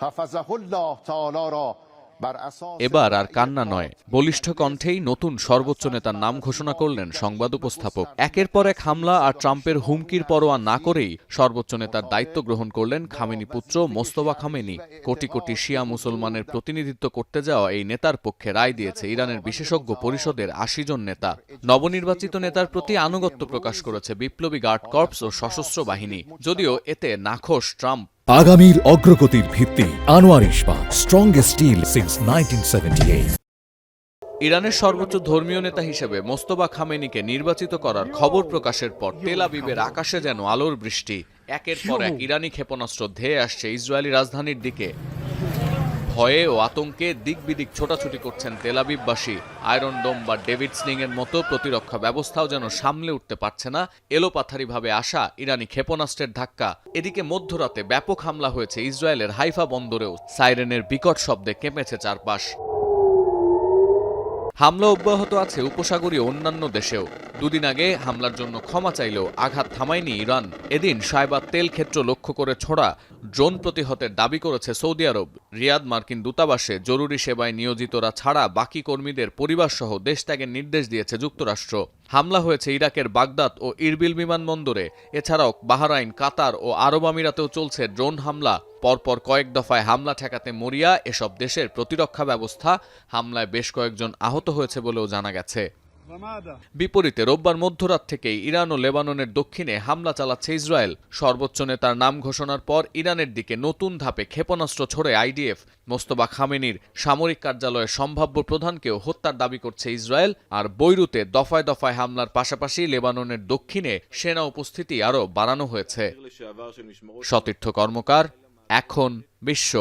حفظه الله تعالی را بر اساس এবার আর কান্না নয়, বলিষ্ঠ কণ্ঠেই নতুন সর্বোচ্চ নেতার নাম ঘোষণা করলেন সংবাদ উপস্থাপক। একের পর এক হামলা আর ট্রাম্পের হুমকির পরোয়া না করেই সর্বোচ্চ নেতার দায়িত্ব গ্রহণ করলেন খামেনি পুত্র মোস্তফা খামেনি। কোটি কোটি শিয়া মুসলমানের প্রতিনিধিত্ব করতে যাওয়া এই নেতার পক্ষে রায় দিয়েছে ইরানের বিশেষজ্ঞ পরিষদের ৮০ জন নেতা। নবনির্বাচিত নেতার প্রতি আনুগত্য প্রকাশ করেছে বিপ্লবী গার্ড কর্পস ও সশস্ত্র বাহিনী, যদিও এতে নাখোশ ট্রাম্প। আগামীর অগ্রগতির ভিত্তি আনোয়ার ইস্পাত, স্ট্রংগেস্ট স্টিল সিন্স 1978। ইরানের সর্বোচ্চ ধর্মীয় নেতা হিসেবে মোস্তফা খামেনিকে নির্বাচিত করার খবর প্রকাশের পর তেল আবিবের আকাশে যেন আলোর বৃষ্টি। একের পর এক ইরানি ক্ষেপণাস্ত্র ধেয়ে আসছে ইসরায়েলি রাজধানীর দিকে। ভয়ে ও আতঙ্কে দিক বিদিক ছোটাছুটি করছেন তেল আবিববাসী। আয়রন ডোম বা ডেভিড স্লিং এর মতো প্রতিরক্ষা ব্যবস্থাও যেন সামলে উঠতে পারছে না এলোপাথারিভাবে আসা ইরানি ক্ষেপণাস্ত্রের ধাক্কা। এদিকে মধ্যরাতে ব্যাপক হামলা হয়েছে ইসরায়েলের হাইফা বন্দরেও। সাইরেনের বিকট শব্দে কেঁপেছে চারপাশ। হামলা অব্যাহত আছে উপসাগরীয় অন্যান্য দেশেও। দুদিন আগে হামলার জন্য ক্ষমা চাইলেও আঘাত থামায়নি ইরান। এদিন সায়বার তেল ক্ষেত্র লক্ষ্য করে ছোড়া ড্রোন প্রতিহতের দাবি করেছে সৌদি আরব। রিয়াদ মার্কিন দূতাবাসে জরুরি সেবায় নিয়োজিতরা ছাড়া বাকি কর্মীদের পরিবারসহ দেশ ত্যাগের নির্দেশ দিয়েছে যুক্তরাষ্ট্র। হামলা হয়েছে ইরাকের বাগদাদ ও ইরবিল বিমানবন্দরে। এছাড়াও বাহরাইন, কাতার ও আরব আমিরাতেও চলছে ড্রোন হামলা। পরপর কয়েক দফায় হামলা ঠেকাতে মরিয়া এসব দেশের প্রতিরক্ষা ব্যবস্থা। হামলায় বেশ কয়েকজন আহত হয়েছে বলেও জানা গেছে। বিপরীতে রোববার মধ্যরাত থেকেই ইরান ও লেবাননের দক্ষিণে হামলা চালাচ্ছে ইসরায়েল। সর্বোচ্চ নেতার নাম ঘোষণার পর ইরানের দিকে নতুন ধাপে ক্ষেপণাস্ত্র ছোড়ে আইডিএফ। মোস্তফা খামেনির সামরিক কার্যালয়ের সম্ভাব্য প্রধানকেও হত্যার দাবি করছে ইসরায়েল। আর বৈরুতে দফায় দফায় হামলার পাশাপাশি লেবাননের দক্ষিণে সেনা উপস্থিতি আরও বাড়ানো হয়েছে। সতীর্থ কর্মকার, এখন বিশ্ব।